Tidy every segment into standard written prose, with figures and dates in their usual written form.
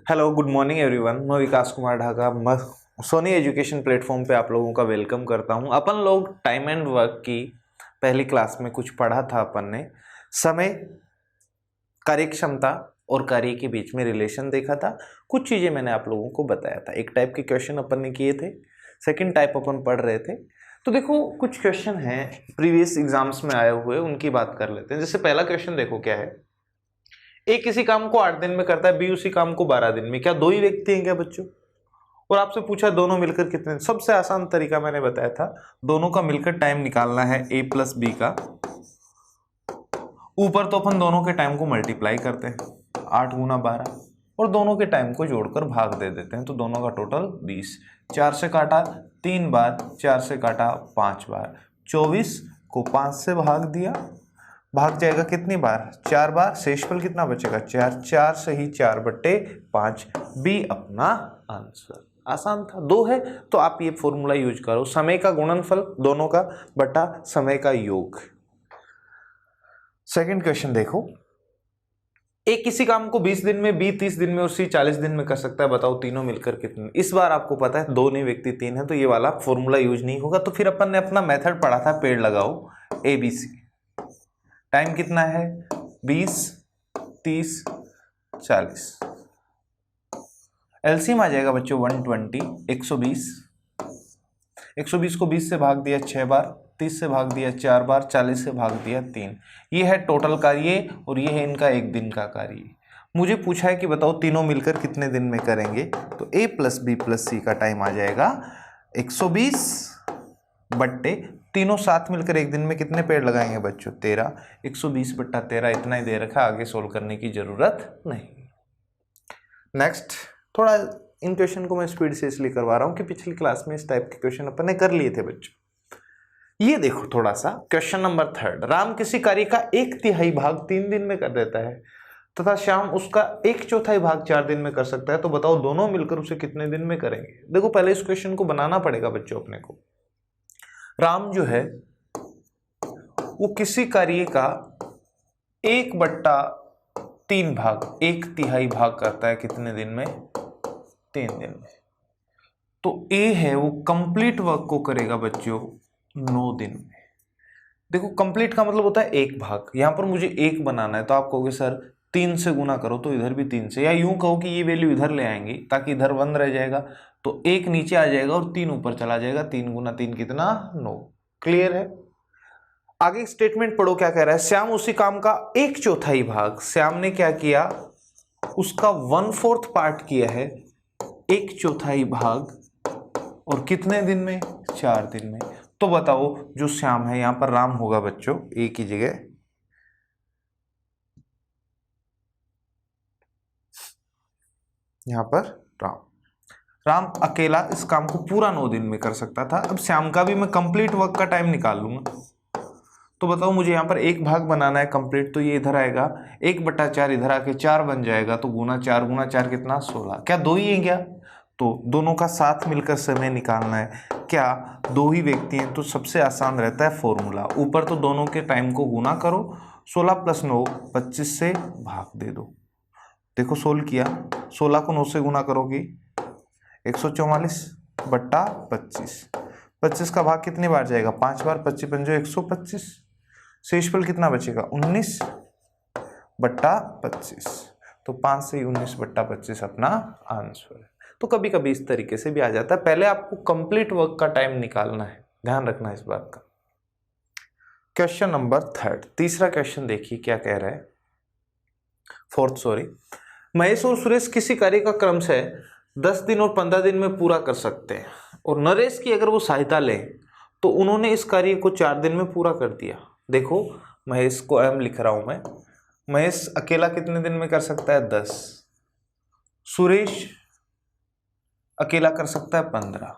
Hello good morning everyone. मैं विकास Kumar Dhaka Soni education platform पे आप लोगों का वेलकम करता हूं। अपन लोग टाइम एंड वर्क की पहली क्लास में कुछ पढ़ा था। अपन ने समय, कार्यक्षमता और कार्य के बीच में रिलेशन देखा था। कुछ चीज़ें मैंने आप लोगों को बताया था। एक टाइप के क्वेश्चन अपन ने किए थे, सेकेंड टाइप अपन पढ़ रहे थे। तो देखो कुछ क्वेश्चन हैं प्रीवियस एग्जाम्स में आए हुए, उनकी बात कर लेते हैं। जैसे पहला क्वेश्चन देखो क्या है, ए किसी काम को 8 दिन में करता है, बी उसी काम को 12 दिन में। क्या दो ही व्यक्ति हैं क्या बच्चों? और आपसे पूछा दोनों मिलकर कितने। सबसे आसान तरीका मैंने बताया था, दोनों का मिलकर टाइम निकालना है ए प्लस बी का। ऊपर तो अपन दोनों के टाइम को मल्टीप्लाई करते हैं, 8 गुना 12, और दोनों के टाइम को जोड़कर भाग दे देते हैं। तो दोनों का टोटल 20। 4 से काटा 3 बार, 4 से काटा 5 बार, 24 को 5 से भाग दिया, भाग जाएगा कितनी बार? 4 बार। शेषफल कितना बचेगा? 4। 4 से ही 4/5, बी अपना आंसर। आसान था। 2 है तो आप ये फॉर्मूला यूज करो, समय का गुणनफल दोनों का बटा समय का योग। सेकंड क्वेश्चन देखो, ए किसी काम को 20 दिन में, बी 30 दिन में और सी 40 दिन में कर सकता है। बताओ तीनों मिलकर कितने। इस बार आपको पता है दो नहीं व्यक्ति 3 है, तो ये वाला फॉर्मूला यूज नहीं होगा। तो फिर अपन ने अपना मेथड पढ़ा था, पेड़ लगाओ ABC। टाइम कितना है? 20, 30, 40। एलसीएम आ जाएगा बच्चों 120, 120। 120 को 20 से भाग दिया 6 बार, 30 से भाग दिया 4 बार, 40 से भाग दिया 3। ये है टोटल कार्य और ये है इनका एक दिन का कार्य। मुझे पूछा है कि बताओ तीनों मिलकर कितने दिन में करेंगे। तो ए प्लस बी प्लस सी का टाइम आ जाएगा 120 बट्टे तीनों साथ मिलकर एक दिन में कितने पेड़ लगाएंगे बच्चों? 13। 120 बट्टा 13 इतना ही दे रखा, आगे सोल्व करने की जरूरत नहीं। नेक्स्ट, थोड़ा इन क्वेश्चन को मैं स्पीड से इसलिए करवा रहा हूं कि पिछली क्लास में इस टाइप के क्वेश्चन अपन ने कर लिए थे बच्चों। ये देखो थोड़ा सा क्वेश्चन नंबर 3। राम किसी कार्य का 1/3 भाग 3 दिन में कर देता है तथा श्याम उसका 1/4 भाग 4 दिन में कर सकता है। तो बताओ दोनों मिलकर उसे कितने दिन में करेंगे। देखो पहले इस क्वेश्चन को बनाना पड़ेगा बच्चों अपने को। राम जो है वो किसी कार्य का 1/3 भाग, 1/3 भाग करता है कितने दिन में? 3 दिन में। तो ए है वो कंप्लीट वर्क को करेगा बच्चों 9 दिन में। देखो कंप्लीट का मतलब होता है एक भाग। यहां पर मुझे 1 बनाना है तो आप कहोगे सर 3 से गुना करो, तो इधर भी 3 से, या यूं कहो कि ये वैल्यू इधर ले आएंगी ताकि इधर 1 रह जाएगा, तो 1 नीचे आ जाएगा और 3 ऊपर चला जाएगा। 3 गुना 3 कितना? 9। क्लियर है? आगे स्टेटमेंट पढ़ो क्या कह रहा है। श्याम उसी काम का 1/4 भाग, श्याम ने क्या किया? उसका 1/4 पार्ट किया है, 1/4 भाग, और कितने दिन में? 4 दिन में। तो बताओ जो श्याम है, यहां पर राम होगा बच्चों ए की जगह, यहां पर राम। राम अकेला इस काम को पूरा 9 दिन में कर सकता था। अब श्याम का भी मैं कंप्लीट वर्क का टाइम निकाल लूंगा। तो बताओ मुझे यहाँ पर एक भाग बनाना है कंप्लीट, तो ये इधर आएगा 1/4, इधर आके 4 बन जाएगा, तो गुना 4 गुना 4 कितना? 16। क्या दो ही है क्या? तो दोनों का साथ मिलकर समय निकालना है। क्या दो ही व्यक्ति हैं? तो सबसे आसान रहता है फॉर्मूला, ऊपर तो दोनों के टाइम को गुना करो, 16 + 9 25 से भाग दे दो। देखो सोल्व किया, 16 को 9 से गुना करोगे 144 बट्टा 25। 25 का भाग कितनी बार जाएगा? 5 बार। 25 पंजो 125। शेषफल कितना बचेगा? 19 बट्टा 25। तो 5 से 19 बट्टा 25 अपना आंसर है। तो कभी कभी इस तरीके से भी आ जाता है। पहले आपको कंप्लीट वर्क का टाइम निकालना है, ध्यान रखना इस बात का। क्वेश्चन नंबर 3, तीसरा क्वेश्चन देखिए क्या कह रहा है। महेश और सुरेश किसी कार्य का क्रम से 10 दिन और 15 दिन में पूरा कर सकते हैं, और नरेश की अगर वो सहायता लें तो उन्होंने इस कार्य को 4 दिन में पूरा कर दिया। देखो महेश को एम लिख रहा हूं मैं। महेश अकेला कितने दिन में कर सकता है? 10। सुरेश अकेला कर सकता है 15,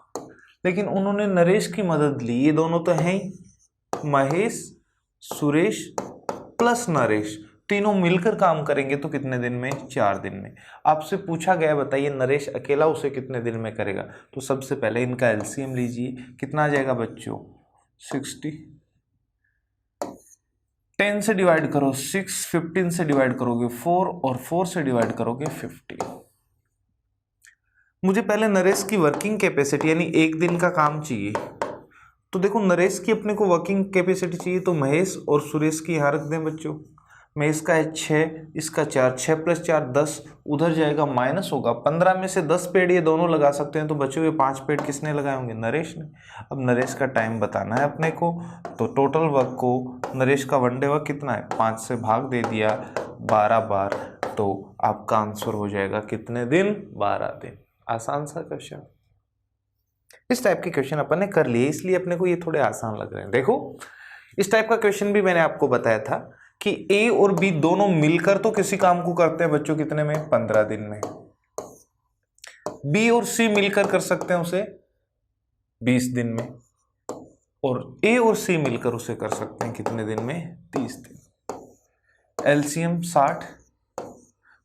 लेकिन उन्होंने नरेश की मदद ली। ये दोनों तो हैं ही, महेश, सुरेश प्लस नरेश, तीनों मिलकर काम करेंगे तो कितने दिन में? 4 दिन में। आपसे पूछा गया बताइए नरेश अकेला उसे कितने दिन में करेगा। तो सबसे पहले इनका एलसीएम लीजिए, कितना आ जाएगा बच्चों? 60। 10 से डिवाइड करो 6, 15 से डिवाइड करोगे 4, और 4 से डिवाइड करोगे 50। मुझे पहले नरेश की वर्किंग कैपेसिटी यानी एक दिन का काम चाहिए। तो देखो नरेश की अपने को वर्किंग कैपेसिटी चाहिए, तो महेश और सुरेश की यहाँ रख दें बच्चों। महेश का है 6, इसका 4, 6 + 4 10, उधर जाएगा माइनस होगा 15 में से 10 पेड़ ये दोनों लगा सकते हैं, तो बचे हुए 5 पेड़ किसने लगाए होंगे? नरेश ने। अब नरेश का टाइम बताना है अपने को, तो टोटल वर्क को नरेश का वन डे वर्क कितना है 5 से भाग दे दिया 12 बार, तो आपका आंसर हो जाएगा कितने दिन? 12 दिन। आसान सा क्वेश्चन। इस टाइप के क्वेश्चन अपन ने कर लिए, इसलिए अपने को ये थोड़े आसान लग रहे हैं। देखो इस टाइप का क्वेश्चन भी मैंने आपको बताया था कि ए और बी दोनों मिलकर तो किसी काम को करते हैं बच्चों कितने में? 15 दिन में। बी और सी मिलकर कर सकते हैं उसे 20 दिन में, और ए और सी मिलकर उसे कर सकते हैं कितने दिन में? 30 दिन। एलसीएम 60,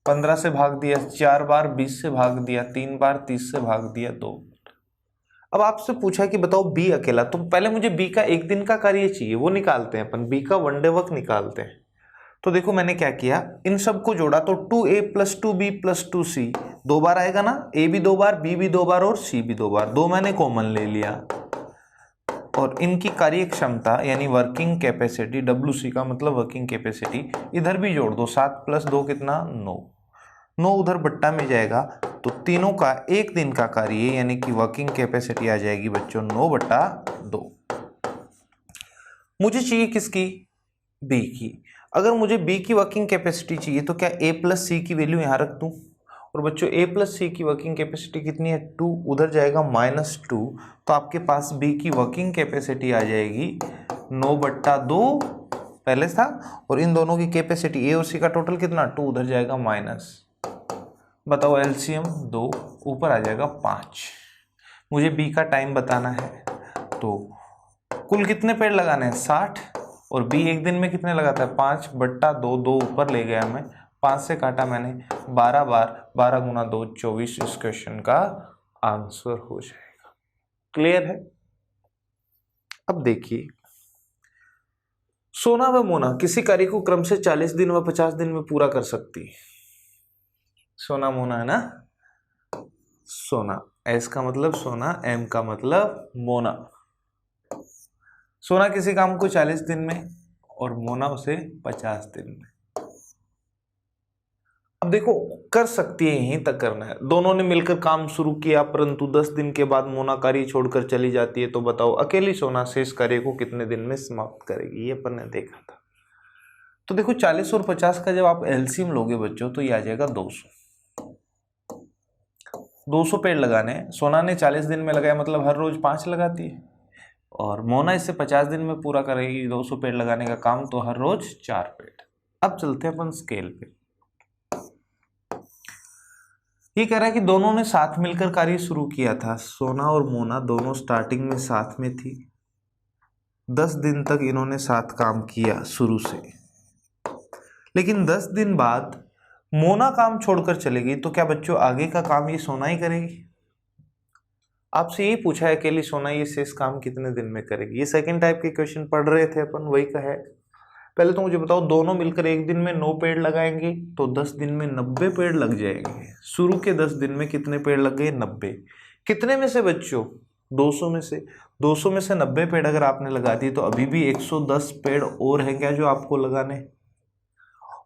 15 से भाग दिया 4 बार, 20 से भाग दिया 3 बार, 30 से भाग दिया 2। अब आपसे पूछा कि बताओ बी अकेला, तो पहले मुझे बी का एक दिन का कार्य चाहिए, वो निकालते हैं अपन, बी का वन डे वर्क निकालते हैं। तो देखो मैंने क्या किया, इन सबको जोड़ा, तो 2a + 2b + 2c 2 बार आएगा ना, a भी 2 बार, b भी 2 बार और c भी 2 बार, 2 मैंने कॉमन ले लिया। और इनकी कार्य क्षमता यानी वर्किंग कैपेसिटी, WC का मतलब वर्किंग कैपेसिटी, इधर भी जोड़ दो, 7 + 2 कितना? 9, 9 उधर बट्टा में जाएगा, तो तीनों का एक दिन का कार्य यानी कि वर्किंग कैपेसिटी आ जाएगी बच्चों 9/2। मुझे चाहिए किसकी? बी की। अगर मुझे बी की वर्किंग कैपेसिटी चाहिए तो क्या a + c की वैल्यू यहाँ रख दूँ? और बच्चों a + c की वर्किंग कैपेसिटी कितनी है? 2, उधर जाएगा -2, तो आपके पास बी की वर्किंग कैपेसिटी आ जाएगी 9/2 पहले था, और इन दोनों की कैपेसिटी a और c का टोटल कितना? 2, उधर जाएगा माइनस। बताओ एलसीएम 2, ऊपर आ जाएगा 5। मुझे बी का टाइम बताना है, तो कुल कितने पेड़ लगाने हैं? 60, और बी एक दिन में कितने लगाता है? 5/2, 2 ऊपर ले गया मैं, 5 से काटा मैंने 12 बार, 12 × 2 24 इस क्वेश्चन का आंसर हो जाएगा। क्लियर है? अब देखिए, सोना व मोना किसी कार्य को क्रम से 40 दिन व 50 दिन में पूरा कर सकती है। सोना मोना है ना, सोना, एस का मतलब सोना, एम का मतलब मोना। सोना किसी काम को 40 दिन में और मोना उसे 50 दिन में। अब देखो कर सकती है, यहीं तक करना है। दोनों ने मिलकर काम शुरू किया, परंतु 10 दिन के बाद मोना कार्य छोड़कर चली जाती है, तो बताओ अकेली सोना शेष कार्य को कितने दिन में समाप्त करेगी? ये अपन ने देखा था। तो देखो 40 और 50 का जब आप एलसीएम लोगे बच्चों, तो ये आ जाएगा 200। 200 पेड़ लगाने, सोना ने 40 दिन में लगाया, मतलब हर रोज 5 लगाती है, और मोना इससे 50 दिन में पूरा करेगी 200 पेड़ लगाने का काम, तो हर रोज 4 पेड़। अब चलते हैं अपन स्केल पे। ये कह रहा है कि दोनों ने साथ मिलकर कार्य शुरू किया था। सोना और मोना दोनों स्टार्टिंग में साथ में थी, 10 दिन तक इन्होंने साथ काम किया शुरू से, लेकिन 10 दिन बाद मोना काम छोड़कर चलेगी, तो क्या बच्चों आगे का काम ये सोना ही करेगी? आपसे यही पूछा है अकेली सोना ये शेष काम कितने दिन में करेगी। ये सेकंड टाइप के क्वेश्चन पढ़ रहे थे अपन, वही का है। पहले तो मुझे बताओ, दोनों मिलकर एक दिन में 9 पेड़ लगाएंगे, तो 10 दिन में 90 पेड़ लग जाएंगे। शुरू के 10 दिन में कितने पेड़ लग गए? 90। कितने में से बच्चों? 200 में से। 200 में से 90 पेड़ अगर आपने लगा दिए, तो अभी भी 110 पेड़ और हैं क्या जो आपको लगाने,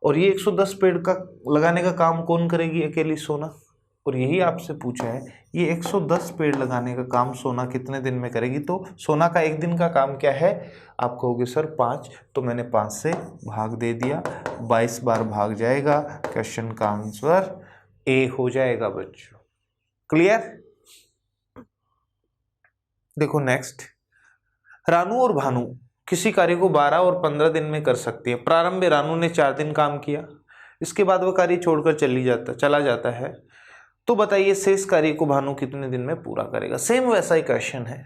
और ये 110 पेड़ का लगाने का काम कौन करेगी? अकेली सोना। और यही आपसे पूछा है, ये 110 पेड़ लगाने का काम सोना कितने दिन में करेगी? तो सोना का एक दिन का काम क्या है? आप कहोगे सर 5, तो मैंने 5 से भाग दे दिया, 22 बार भाग जाएगा, क्वेश्चन का आंसर ए हो जाएगा बच्चों। क्लियर? देखो नेक्स्ट, रानू और भानु किसी कार्य को 12 और 15 दिन में कर सकती है। प्रारंभ में रानू ने 4 दिन काम किया, इसके बाद वह कार्य छोड़कर चला जाता है, तो बताइए शेष कार्य को भानु कितने दिन में पूरा करेगा? सेम वैसा ही क्वेश्चन है।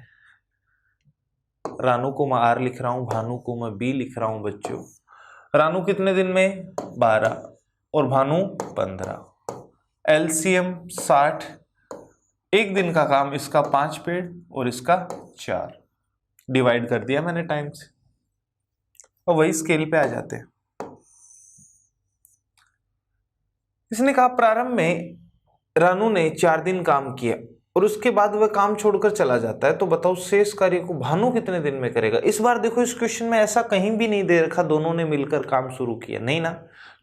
रानू को मैं आर लिख रहा हूं, भानु को मैं बी लिख रहा हूं बच्चों। रानू कितने दिन में? 12, और भानु 15। एलसीएम 60, एक दिन का काम इसका 5 पेड़ और इसका 4, डिवाइड कर दिया मैंने टाइम से, और वही स्केल पे आ जाते हैं। इसने कहा प्रारंभ में रानू ने 4 दिन काम किया और उसके बाद वह काम छोड़कर चला जाता है, तो बताओ शेष कार्य को भानु कितने दिन में करेगा। इस बार देखो इस क्वेश्चन में ऐसा कहीं भी नहीं दे रखा दोनों ने मिलकर काम शुरू किया, नहीं ना।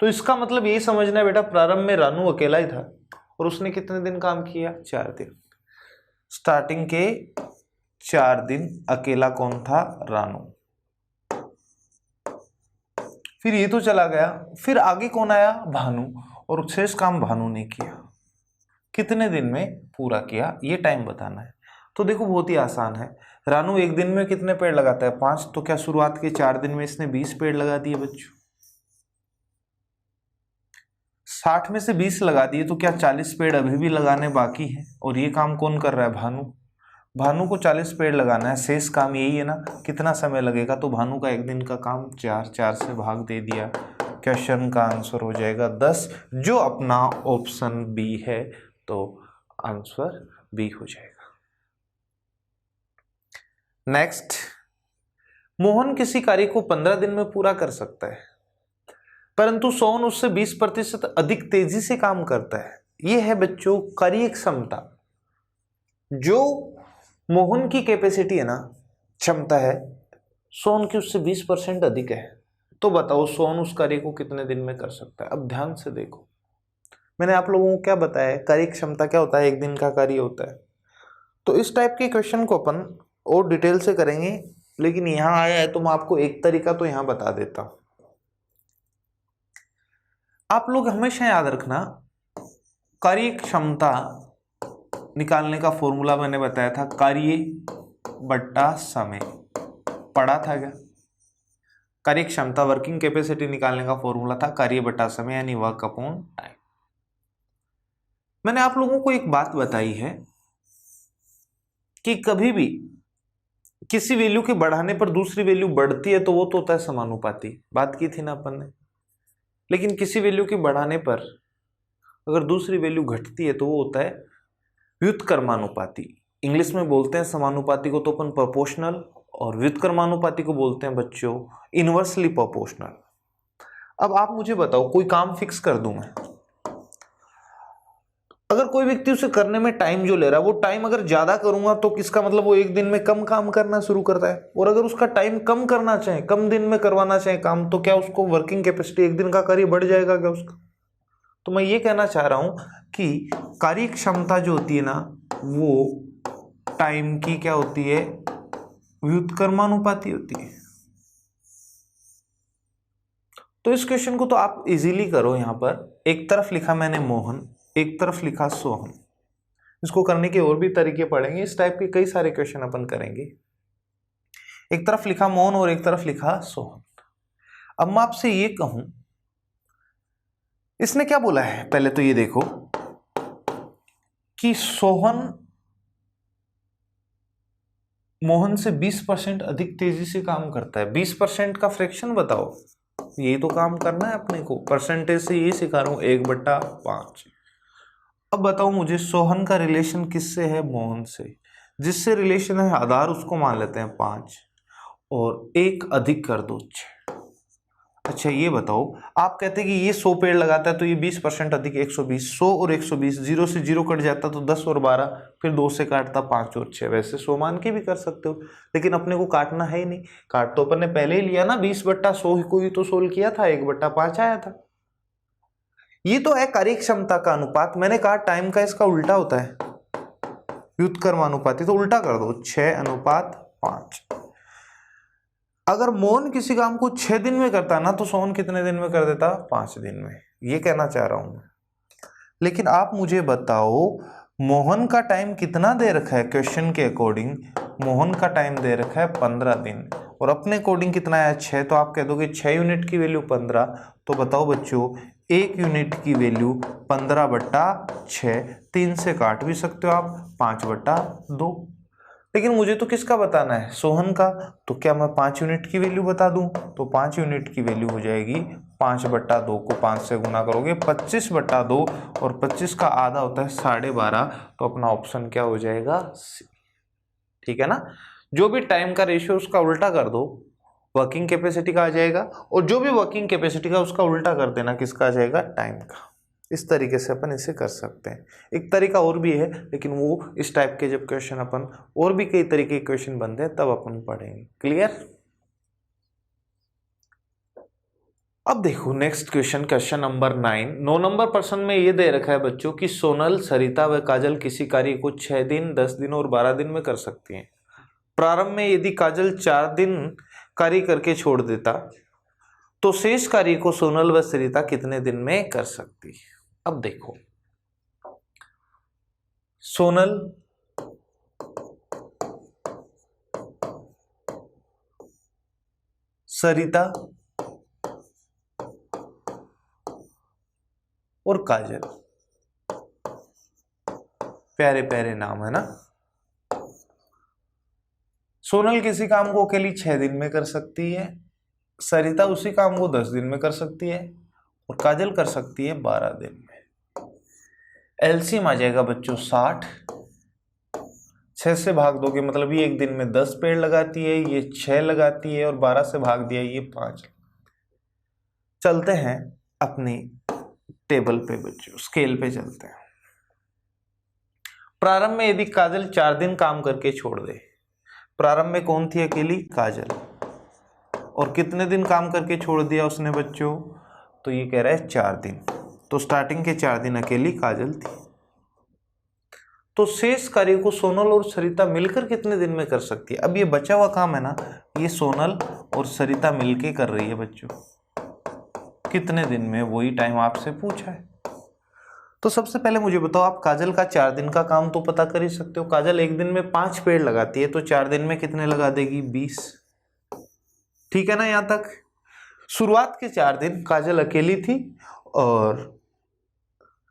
तो इसका मतलब यही समझना है बेटा, प्रारंभ में रानू अकेला ही था और उसने कितने दिन काम किया, 4 दिन। स्टार्टिंग के 4 दिन अकेला कौन था, रानू। फिर ये तो चला गया, फिर आगे कौन आया, भानु, और शेष काम भानु ने किया। कितने दिन में पूरा किया, ये टाइम बताना है। तो देखो बहुत ही आसान है। रानू एक दिन में कितने पेड़ लगाता है, 5। तो क्या शुरुआत के 4 दिन में इसने 20 पेड़ लगा दिए बच्चों। 60 में से 20 लगा दिए, तो क्या 40 पेड़ अभी भी लगाने बाकी है। और ये काम कौन कर रहा है, भानु। भानु को 40 पेड़ लगाना है, शेष काम यही है ना। कितना समय लगेगा, तो भानु का एक दिन का काम 4 से भाग दे दिया। क्वेश्चन का आंसर हो जाएगा 10, जो अपना ऑप्शन बी है। तो आंसर बी हो जाएगा। नेक्स्ट, मोहन किसी कार्य को 15 दिन में पूरा कर सकता है, परंतु सोहन उससे 20% अधिक तेजी से काम करता है। यह है बच्चों कार्य क्षमता। जो मोहन की कैपेसिटी है ना, क्षमता है, सोहन की उससे 20% अधिक है। तो बताओ सोहन उस कार्य को कितने दिन में कर सकता है। अब ध्यान से देखो, मैंने आप लोगों को क्या बताया, कार्य क्षमता क्या होता है, एक दिन का कार्य होता है। तो इस टाइप के क्वेश्चन को अपन और डिटेल से करेंगे, लेकिन यहां आया है तो मैं आपको एक तरीका तो यहां बता देता हूं। आप लोग हमेशा याद रखना, कार्य क्षमता निकालने का फॉर्मूला मैंने बताया था, कार्य बट्टा समय। पढ़ा था क्या। कार्य क्षमता वर्किंग कैपेसिटी निकालने का फॉर्मूला था कार्य बट्टा समय, यानी वर्क अपॉन टाइम। मैंने आप लोगों को एक बात बताई है कि कभी भी किसी वैल्यू के बढ़ाने पर दूसरी वैल्यू बढ़ती है तो वो तो होता है समानुपाती, बात की थी ना अपन ने। लेकिन किसी वैल्यू के बढ़ाने पर अगर दूसरी वैल्यू घटती है तो वो होता है व्युत्क्रमानुपाती। इंग्लिश में बोलते हैं समानुपाती को तो अपन प्रोपोर्शनल, और व्युत्क्रमानुपाती को बोलते हैं बच्चों इनवर्सली प्रोपोर्शनल। अब आप मुझे बताओ, कोई काम फिक्स कर दूं मैं, अगर कोई व्यक्ति उसे करने में टाइम जो ले रहा है वो टाइम अगर ज्यादा करूंगा तो किसका मतलब वो एक दिन में कम काम करना शुरू करता है। और अगर उसका टाइम कम करना चाहे, कम दिन में करवाना चाहे काम, तो क्या उसको वर्किंग कैपेसिटी एक दिन का कार्य बढ़ जाएगा क्या उसका। तो मैं ये कहना चाह रहा हूं कि कार्य क्षमता जो होती है ना, वो टाइम की क्या होती है, व्युत्क्रमानुपाती होती है। तो इस क्वेश्चन को तो आप इजीली करो। यहां पर एक तरफ लिखा मैंने मोहन, एक तरफ लिखा सोहन। इसको करने के और भी तरीके पढ़ेंगे, इस टाइप के कई सारे क्वेश्चन अपन करेंगे। एक तरफ लिखा मोहन और एक तरफ लिखा सोहन। अब मैं आपसे ये कहूं, इसने क्या बोला है, पहले तो ये देखो कि सोहन मोहन से 20% अधिक तेजी से काम करता है। 20% का फ्रैक्शन बताओ, यही तो काम करना है अपने को, परसेंटेज से ये सिखा रहा हूं, 1/5। अब बताओ मुझे सोहन का रिलेशन किससे है, मोहन से। जिससे रिलेशन है आधार उसको मान लेते हैं 5 और 1 अधिक कर दो 6। अच्छा ये बताओ, आप कहते हैं कि ये 100 पेड़ लगाता है तो ये 20% अधिक 120, 100 और 120, 0 से 0 कट जाता तो 10 और 12, फिर 2 से काटता 5 और 6। वैसे 100 मान के भी कर सकते हो, लेकिन अपने को काटना है ही नहीं। काट तो अपन ने पहले ही लिया ना, 20/100 को ही तो सोल्व किया था, 1/5 आया था। ये तो है कार्य क्षमता का अनुपात। मैंने कहा टाइम का इसका उल्टा होता है व्युत्क्रमानुपाती, तो उल्टा कर दो 6:5। अगर मोहन किसी काम को 6 दिन में करता ना, तो सोहन कितने दिन में कर देता, 5 दिन में। ये कहना चाह रहा हूं मैं। लेकिन आप मुझे बताओ मोहन का टाइम कितना दे रखा है, क्वेश्चन के अकॉर्डिंग मोहन का टाइम दे रखा है 15 दिन, और अपने अकॉर्डिंग कितना है 6। तो आप कह दोगे 6 यूनिट की वैल्यू 15। तो बताओ बच्चों, 1 यूनिट की वैल्यू 15/6, 3 से काट भी सकते हो आप, 5/2। लेकिन मुझे तो किसका बताना है, सोहन का। तो क्या मैं 5 यूनिट की वैल्यू बता दूं, तो 5 यूनिट की वैल्यू हो जाएगी 5/2 को 5 से गुना करोगे 25/2, और 25 का आधा होता है 12.5। तो अपना ऑप्शन क्या हो जाएगा, सी। ठीक है ना। जो भी टाइम का रेशियो उसका उल्टा कर दो, वर्किंग कैपेसिटी का आ जाएगा, और जो भी वर्किंग कैपेसिटी का उसका उल्टा कर देना, किसका आ जाएगा, टाइम का। इस तरीके से अपन इसे कर सकते हैं। एक तरीका और भी है, लेकिन वो इस टाइप के जब क्वेश्चन अपन और भी कई तरीके के क्वेश्चन बनते हैं तब अपन पढ़ेंगे। क्लियर? अब देखो next question, question number 9। 9 number प्रश्न में ये दे रखा है बच्चों कि सोनल, सरिता व काजल किसी कार्य को 6 दिन, 10 दिन और 12 दिन में कर सकती हैं। प्रारंभ में यदि काजल 4 दिन कार्य करके छोड़ देता तो शेष कार्य को सोनल व सरिता कितने दिन में कर सकती है। अब देखो, सोनल, सरिता और काजल, प्यारे प्यारे नाम है ना। सोनल किसी काम को अकेली 6 दिन में कर सकती है, सरिता उसी काम को 10 दिन में कर सकती है और काजल कर सकती है 12 दिन में। एलसीएम आ जाएगा बच्चों 60। 6 से भाग दोगे मतलब ये एक दिन में 10 पेड़ लगाती है, ये 6 लगाती है और 12 से भाग दिया ये 5। चलते हैं अपनी टेबल पे बच्चों, स्केल पे चलते हैं। प्रारंभ में यदि काजल 4 दिन काम करके छोड़ दे, प्रारंभ में कौन थी अकेली? काजल, और कितने दिन काम करके छोड़ दिया उसने बच्चों? तो ये कह रहा है 4 दिन, तो स्टार्टिंग के 4 दिन अकेली काजल थी। तो शेष कार्य को सोनल और सरिता मिलकर कितने दिन में कर सकती है? अब ये बचा हुआ काम है ना, ये सोनल और सरिता मिलके कर रही है बच्चों, कितने दिन में, वही टाइम आपसे पूछा है। तो सबसे पहले मुझे बताओ, आप काजल का 4 दिन का काम तो पता कर ही सकते हो। काजल एक दिन में 5 पेड़ लगाती है, तो 4 दिन में कितने लगा देगी? 20। ठीक है ना यहां तक? शुरुआत के 4 दिन काजल अकेली थी, और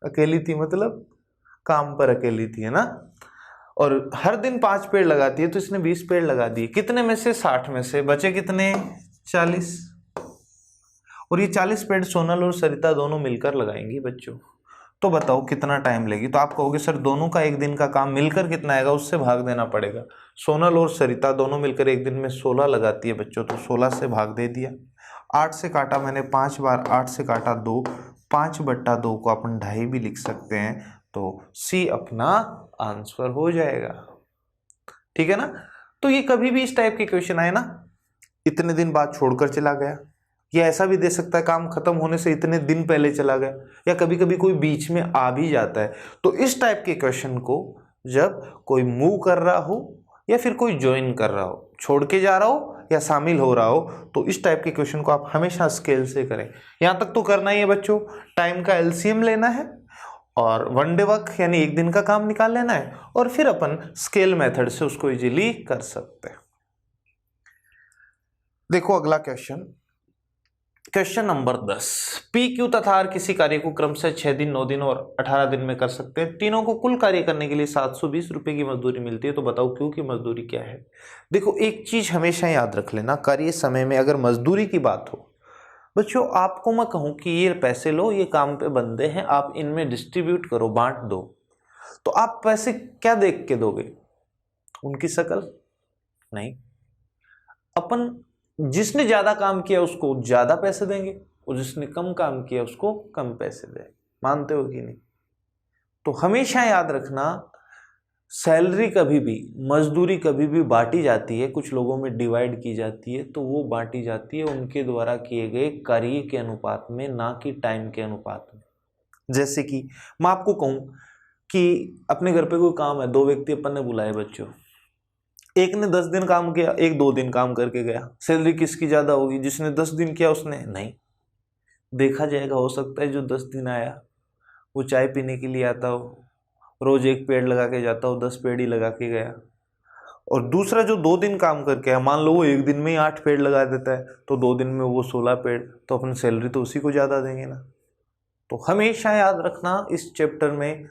अकेली थी मतलब काम पर अकेली थी, है ना, और हर दिन 5 पेड़ लगाती है, तो इसने 20 पेड़ लगा दिए। कितने में से? 60 में से बचे कितने? 40। और ये 40 पेड़ सोनल और सरिता दोनों मिलकर लगाएंगी बच्चों। तो बताओ कितना टाइम लेगी? तो आप कहोगे सर दोनों का एक दिन का काम मिलकर कितना आएगा, उससे भाग देना पड़ेगा। सोनल और सरिता दोनों मिलकर एक दिन में 16 लगाती है बच्चों, तो 16 से भाग दे दिया। 8 से काटा मैंने 5 बार, 8 से काटा 2, 5/2 को अपन 2.5 भी लिख सकते हैं, तो सी अपना आंसर हो जाएगा। ठीक है ना? तो ये कभी भी इस टाइप के क्वेश्चन आए ना, इतने दिन बाद छोड़कर चला गया, या ऐसा भी दे सकता है काम खत्म होने से इतने दिन पहले चला गया, या कभी कभी कोई बीच में आ भी जाता है। तो इस टाइप के क्वेश्चन को जब कोई मूव कर रहा हो या फिर कोई ज्वाइन कर रहा हो, छोड़ के जा रहा हो या शामिल हो रहा हो, तो इस टाइप के क्वेश्चन को आप हमेशा स्केल से करें। यहां तक तो करना ही है बच्चों, टाइम का एलसीएम लेना है और 1 डे वर्क यानी एक दिन का काम निकाल लेना है, और फिर अपन स्केल मेथड से उसको इजीली कर सकते हैं। देखो अगला question, question number 10। P, Q तथा आर किसी कार्य को क्रम से 6 दिन, 9 दिन और 18 दिन में कर सकते हैं। तीनों को कुल कार्य करने के लिए 720 रुपए की मजदूरी मिलती है। तो बताओ क्यू की मजदूरी क्या है? देखो एक चीज हमेशा याद रख लेना, कार्य समय में अगर मजदूरी की बात हो बच्चों, आपको मैं कहूं कि ये पैसे लो, ये काम पे बंदे हैं, आप इनमें डिस्ट्रीब्यूट करो, बांट दो, तो आप पैसे क्या देख के दोगे? उनकी शक्ल नहीं। अपन जिसने ज्यादा काम किया उसको ज्यादा पैसे देंगे, और जिसने कम काम किया उसको कम पैसे देंगे। मानते हो कि नहीं? तो हमेशा याद रखना, सैलरी कभी भी, मजदूरी कभी भी बांटी जाती है, कुछ लोगों में डिवाइड की जाती है, तो वो बांटी जाती है उनके द्वारा किए गए कार्य के अनुपात में, ना कि टाइम के अनुपात में। जैसे कि मैं आपको कहूं कि अपने घर पे कोई काम है, 2 व्यक्ति अपन ने बुलाए बच्चों, एक ने 10 दिन काम किया, एक 2 दिन काम करके गया, सैलरी किसकी ज्यादा होगी? जिसने 10 दिन किया उसने? नहीं, देखा जाएगा। हो सकता है जो 10 दिन आया वो चाय पीने के लिए आता हो, रोज 1 पेड़ लगा के जाता हो, 10 पेड़ ही लगा के गया, और दूसरा जो 2 दिन काम करके आया, मान लो वो एक दिन में ही 8 पेड़ लगा देता है, तो 2 दिन में वो 16 पेड़, तो अपन सैलरी तो उसी को ज्यादा देंगे ना। तो हमेशा याद रखना, इस चैप्टर में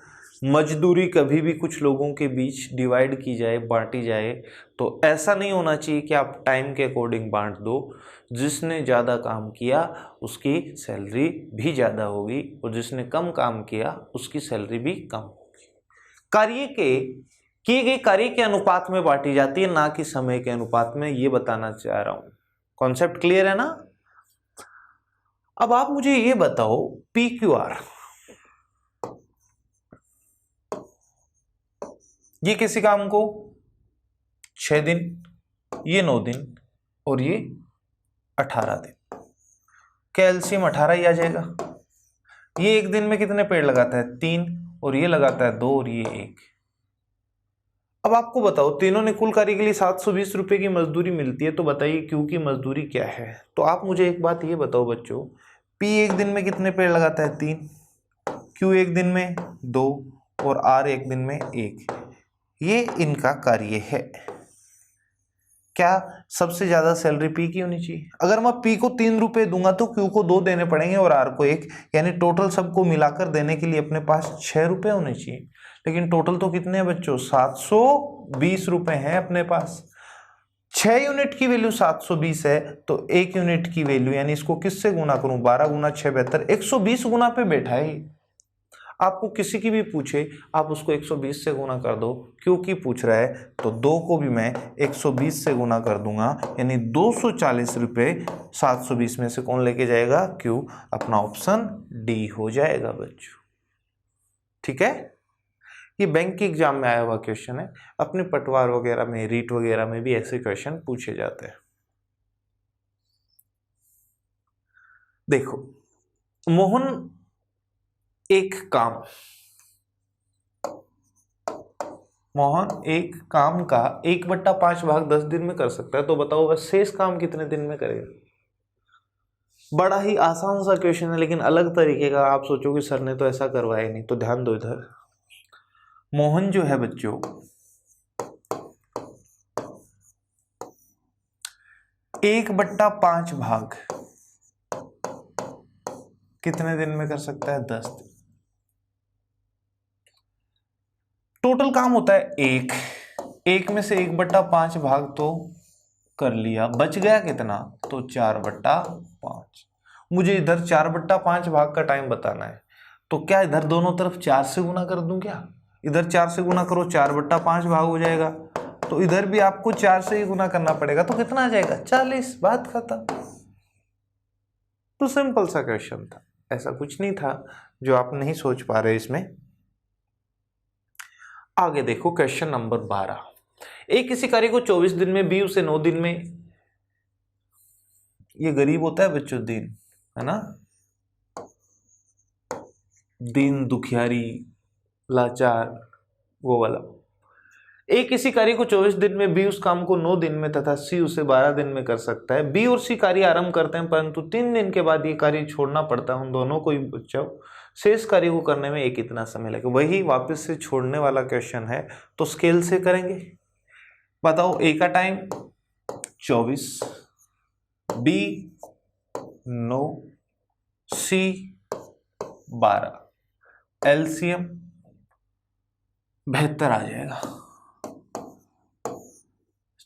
मजदूरी कभी भी कुछ लोगों के बीच डिवाइड की जाए, बांटी जाए, तो ऐसा नहीं होना चाहिए कि आप टाइम के अकॉर्डिंग बांट दो। जिसने ज़्यादा काम किया उसकी सैलरी भी ज़्यादा होगी, और जिसने कम काम किया उसकी सैलरी भी कम होगी। कार्य के किए गए कार्य के अनुपात में बांटी जाती है, ना कि समय के अनुपात में। ये बताना चाह रहा हूं। कॉन्सेप्ट क्लियर है ना? अब आप मुझे ये बताओ, पी क्यू आर ये किसी काम को 6 दिन, ये 9 दिन और ये 18 दिन। क्या एलसीएम 18 ही आ जाएगा? ये एक दिन में कितने पेड़ लगाता है? 3, और ये लगाता है 2 और ये 1। अब आपको बताओ, तीनों ने कुल कार्य के लिए 720 रुपए की मजदूरी मिलती है, तो बताइए क्यू की मजदूरी क्या है? तो आप मुझे एक बात ये बताओ बच्चों, पी एक दिन में कितने पेड़ लगाता है? 3, क्यू एक दिन में 2 और आर एक दिन में 1। ये इनका कार्य है। क्या सबसे ज्यादा सैलरी पी की होनी चाहिए? अगर मैं पी को 3 रुपए दूंगा तो क्यू को 2 देने पड़ेंगे और आर को 1, यानी टोटल सबको मिलाकर देने के लिए अपने पास 6 रुपए होने चाहिए। लेकिन टोटल तो कितने हैं बच्चों? 720 रुपए हैं अपने पास। 6 यूनिट की वैल्यू 720 है, तो 1 यूनिट की वैल्यू, यानी इसको किससे गुना करूं? 12 गुना 6 72, 120 गुना पे बैठा है। आपको किसी की भी पूछे, आप उसको 120 से गुना कर दो, क्योंकि पूछ रहा है तो 2 को भी मैं 120 से गुना कर दूंगा, यानी 240 रुपये 720 में से कौन लेके जाएगा? क्यों। अपना ऑप्शन डी हो जाएगा बच्चों। ठीक है, ये बैंक के एग्जाम में आया हुआ क्वेश्चन है। अपने पटवार वगैरह में, रीट वगैरह में भी ऐसे क्वेश्चन पूछे जाते हैं। देखो, मोहन एक काम का 1/5 भाग 10 दिन में कर सकता है, तो बताओ वह शेष काम कितने दिन में करेगा? बड़ा ही आसान सा क्वेश्चन है, लेकिन अलग तरीके का। आप सोचोगे सर ने तो ऐसा करवाया नहीं, तो ध्यान दो इधर। मोहन जो है बच्चों, 1/5 भाग कितने दिन में कर सकता है? 10 दिन। टोटल काम होता है 1 में से 1/5 भाग तो कर लिया, बच गया कितना? तो 4/5। मुझे इधर 4/5 भाग का टाइम बताना है, तो क्या इधर दोनों तरफ 4 से गुना कर दूं? क्या इधर 4 से गुना करो, 4/5 भाग हो जाएगा, तो इधर भी आपको 4 से ही गुना करना पड़ेगा, तो कितना आ जाएगा? 40। बात खत्म। तो सिंपल सा क्वेश्चन था, ऐसा कुछ नहीं था जो आप नहीं सोच पा रहे इसमें। आगे देखो क्वेश्चन नंबर 12। ए किसी कार्य को 24 दिन में, बी उसे 9 दिन में। ये गरीब होता है बच्चों, दिन है ना, दिन दुखियारी लाचार, वो वाला। ए किसी कार्य को 24 दिन में, बी उस काम को 9 दिन में तथा सी उसे 12 दिन में कर सकता है। बी और सी कार्य आरंभ करते हैं, परंतु 3 दिन के बाद ये कार्य छोड़ना पड़ता है उन दोनों को ही बच्चों। शेष कार्य को करने में एक कितना समय लगेगा? वही वापस से छोड़ने वाला क्वेश्चन है, तो स्केल से करेंगे। बताओ, ए का टाइम 24, बी 9, सी 12, एलसीएम 72 आ जाएगा।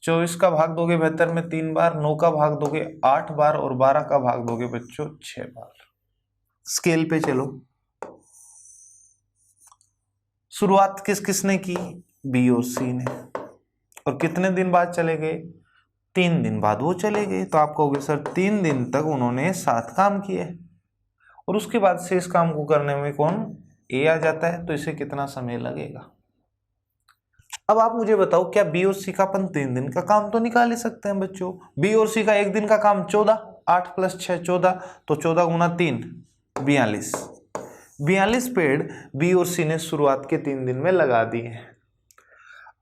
24 का भाग दोगे 72 में 3 बार, 9 का भाग दोगे 8 बार और 12 का भाग दोगे बच्चों 6 बार। स्केल पे चलो। शुरुआत किस किसने की? बी और सी ने। और कितने दिन बाद चले गए? 3 दिन बाद वो चले गए। तो आप कहोगे सर 3 दिन तक उन्होंने 7 काम किए, और उसके बाद शेष काम को करने में कौन? ए आ जाता है, तो इसे कितना समय लगेगा? अब आप मुझे बताओ, क्या बी और सी का अपन 3 दिन का काम तो निकाल ही सकते हैं बच्चों? बी और सी का एक दिन का काम 14, 8 + 6 14, तो 14 गुना 3 42। 42 पेड़ बी और सी ने शुरुआत के 3 दिन में लगा दिए हैं।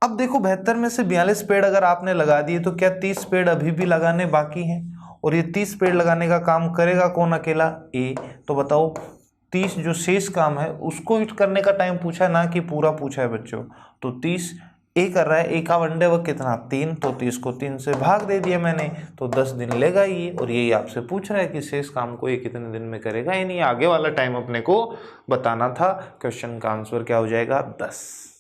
अब देखो, 72 में से 42 पेड़ अगर आपने लगा दिए, तो क्या 30 पेड़ अभी भी लगाने बाकी हैं? और ये 30 पेड़ लगाने का काम करेगा कौन? अकेला ए। तो बताओ, 30 जो शेष काम है उसको ही करने का टाइम पूछा है, ना कि पूरा पूछा है बच्चों। तो 30 ए कर रहा है, ए का वनडे वक्त कितना? 3, तो 30 को 3 से भाग दे दिया मैंने, तो 10 दिन लेगा ये। और यही आपसे पूछ रहा है कि शेष काम को ये कितने दिन में करेगा, यानी आगे वाला टाइम अपने को बताना था। क्वेश्चन का आंसर क्या हो जाएगा? 10।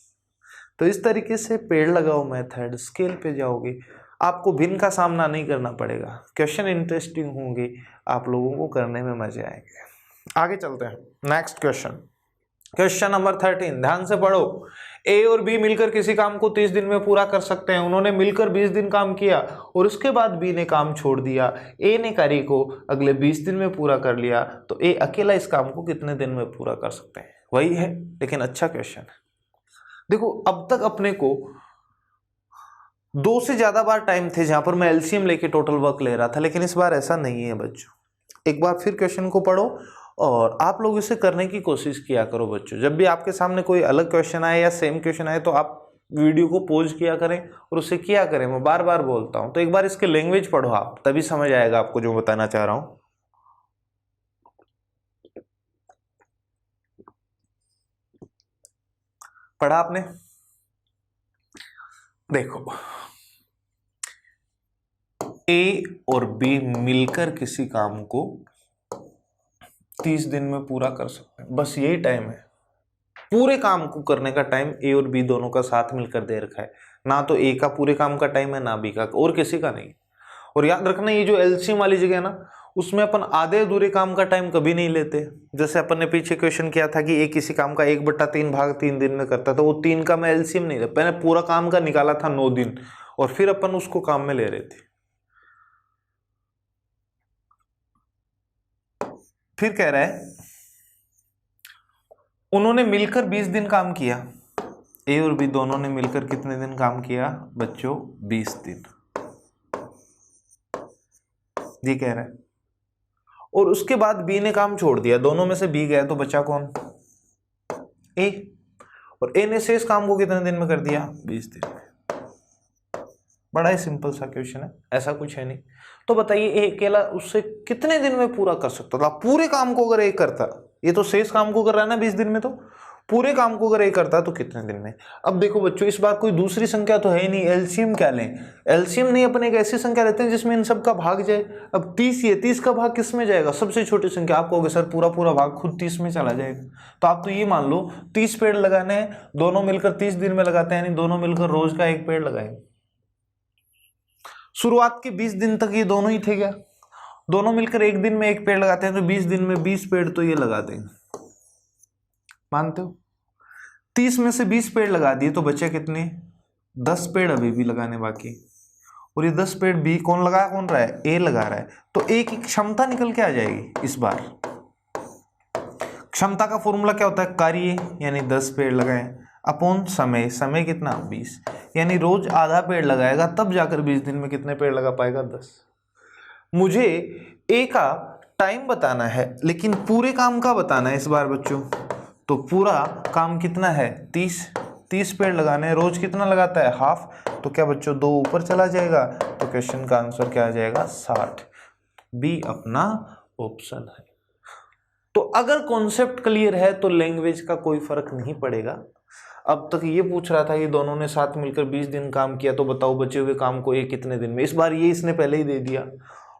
तो इस तरीके से पेड़ लगाओ मेथड, स्केल पे जाओगे, आपको भिन्न का सामना नहीं करना पड़ेगा। क्वेश्चन इंटरेस्टिंग होंगे, आप लोगों को करने में मजे आएंगे। आगे चलते हैं, नेक्स्ट क्वेश्चन नंबर 13। ध्यान से पढ़ो। ए और बी मिलकर किसी काम को 30 दिन में पूरा कर सकते हैं। उन्होंने मिलकर 20 दिन काम किया और उसके बाद बी ने काम छोड़ दिया। ए ने कार्य को अगले 20 दिन में पूरा कर लिया, तो ए अकेला इस काम को कितने दिन में पूरा कर सकते हैं? वही है, लेकिन अच्छा क्वेश्चन है। देखो अब तक अपने को 2 से ज्यादा बार टाइम थे जहां पर मैं एलसीएम लेके टोटल वर्क ले रहा था, लेकिन इस बार ऐसा नहीं है बच्चों। एक बार फिर क्वेश्चन को पढ़ो और आप लोग इसे करने की कोशिश किया करो बच्चों। जब भी आपके सामने कोई अलग क्वेश्चन आए या सेम क्वेश्चन आए तो आप वीडियो को पॉज किया करें और उसे किया करें। मैं बार बार बोलता हूं, तो एक बार इसके लैंग्वेज पढ़ो आप, तभी समझ आएगा आपको जो बताना चाह रहा हूं। पढ़ा आपने? देखो, ए और बी मिलकर किसी काम को 30 दिन में पूरा कर सकते हैं, बस यही टाइम है। पूरे काम को करने का टाइम ए और बी दोनों का साथ मिलकर दे रखा है। ना तो ए का पूरे काम का टाइम है, ना बी का, और किसी का नहीं। और याद रखना, ये जो एलसीएम वाली जगह है ना, उसमें अपन आधे अधूरे काम का टाइम कभी नहीं लेते। जैसे अपन ने पीछे क्वेश्चन किया था कि ए किसी काम का 1/3 भाग 3 दिन में करता था, वो 3 का मैं एलसीएम नहीं ले, मैंने पूरा काम का निकाला था 9 दिन, और फिर अपन उसको काम में ले रहे थे। फिर कह रहा है उन्होंने मिलकर 20 दिन काम किया। ए और बी दोनों ने मिलकर कितने दिन काम किया बच्चों? 20 दिन, ये कह रहा है। और उसके बाद बी ने काम छोड़ दिया, दोनों में से बी गया, तो बचा कौन? ए। और ए ने शेष काम को कितने दिन में कर दिया? 20 दिन में। बड़ा ही सिंपल सा क्वेश्चन है, ऐसा कुछ है नहीं। तो बताइए ए अकेला उससे कितने दिन में पूरा कर सकता था? पूरे काम को अगर ए करता, ये तो शेष काम को कर रहा है ना 20 दिन में, तो पूरे काम को अगर ए करता तो कितने दिन में? अब देखो बच्चों, इस बार कोई दूसरी संख्या तो है ही नहीं, एलसीएम क्या लें? एलसीएम नहीं, अपन एक ऐसी संख्या लेते हैं जिसमें इन सब का भाग जाए। अब 30 ही है, 30 का भाग किस में जाएगा? सबसे छोटी संख्या। आप कहोगे सर पूरा पूरा भाग खुद 30 में चला जाएगा, तो आप तो ये मान लो 30 पेड़ लगाने हैं, दोनों मिलकर 30 दिन में लगाते हैं, यानी दोनों मिलकर रोज का 1 पेड़ लगाएंगे। शुरुआत के 20 दिन तक ये दोनों ही थे क्या? दोनों मिलकर 1 दिन में 1 पेड़ लगाते हैं, तो 20 दिन में 20 पेड़ तो ये लगा देंगे, मानते हो? 30 में से 20 पेड़ लगा दिए तो बचे कितने? 10 पेड़ अभी भी लगाने बाकी। और ये 10 पेड़ बी कौन लगा रहा है? ए लगा रहा है। तो ए की क्षमता निकल के आ जाएगी इस बार। क्षमता का फॉर्मूला क्या होता है? कार्य यानी 10 पेड़ लगाए अपॉन समय, समय कितना? 20, यानी रोज आधा पेड़ लगाएगा, तब जाकर 20 दिन में कितने पेड़ लगा पाएगा? 10। मुझे ए का टाइम बताना है, लेकिन पूरे काम का बताना है इस बार बच्चों। तो पूरा काम कितना है? 30 पेड़ लगाने हैं, रोज कितना लगाता है? हाफ। तो क्या बच्चों 2 ऊपर चला जाएगा, तो क्वेश्चन का आंसर क्या आ जाएगा? 60। बी अपना ऑप्शन है। तो अगर कॉन्सेप्ट क्लियर है तो लैंग्वेज का कोई फर्क नहीं पड़ेगा। अब तक ये पूछ रहा था कि दोनों ने साथ मिलकर 20 दिन काम किया, तो बताओ बचे हुए काम को ये कितने दिन में? इस बार ये इसने पहले ही दे दिया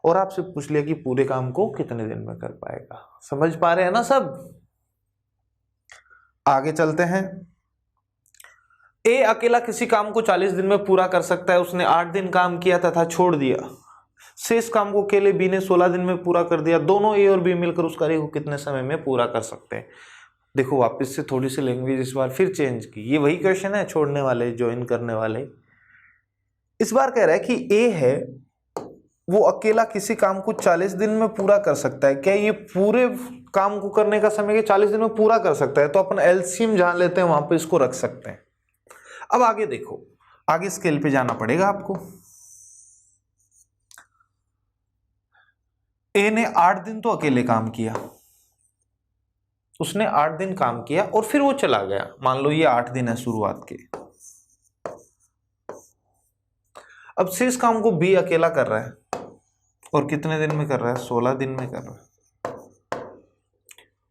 और आपसे पूछ लिया कि पूरे काम को कितने दिन में कर पाएगा। समझ पा रहे हैं ना सब? आगे चलते हैं। ए अकेला किसी काम को 40 दिन में पूरा कर सकता है। उसने 8 दिन काम किया तथा छोड़ दिया। शेष काम को अकेले बी ने 16 दिन में पूरा कर दिया। दोनों ए और बी मिलकर उस कार्य को कितने समय में पूरा कर सकते हैं? देखो वापस से थोड़ी सी लैंग्वेज इस बार फिर चेंज की। ये वही क्वेश्चन है, छोड़ने वाले ज्वाइन करने वाले। इस बार कह रहा है कि ए है वो अकेला किसी काम को 40 दिन में पूरा कर सकता है। क्या ये पूरे काम को करने का समय 40 दिन में पूरा कर सकता है? तो अपन एलसीएम जहां लेते हैं वहां पे इसको रख सकते हैं। अब आगे देखो, आगे स्केल पे जाना पड़ेगा आपको। ए ने 8 दिन तो अकेले काम किया, उसने 8 दिन काम किया और फिर वो चला गया। मान लो ये 8 दिन है शुरुआत के। अब शेष काम को बी अकेला कर रहा है और कितने दिन में कर रहा है? 16 दिन में कर रहा है।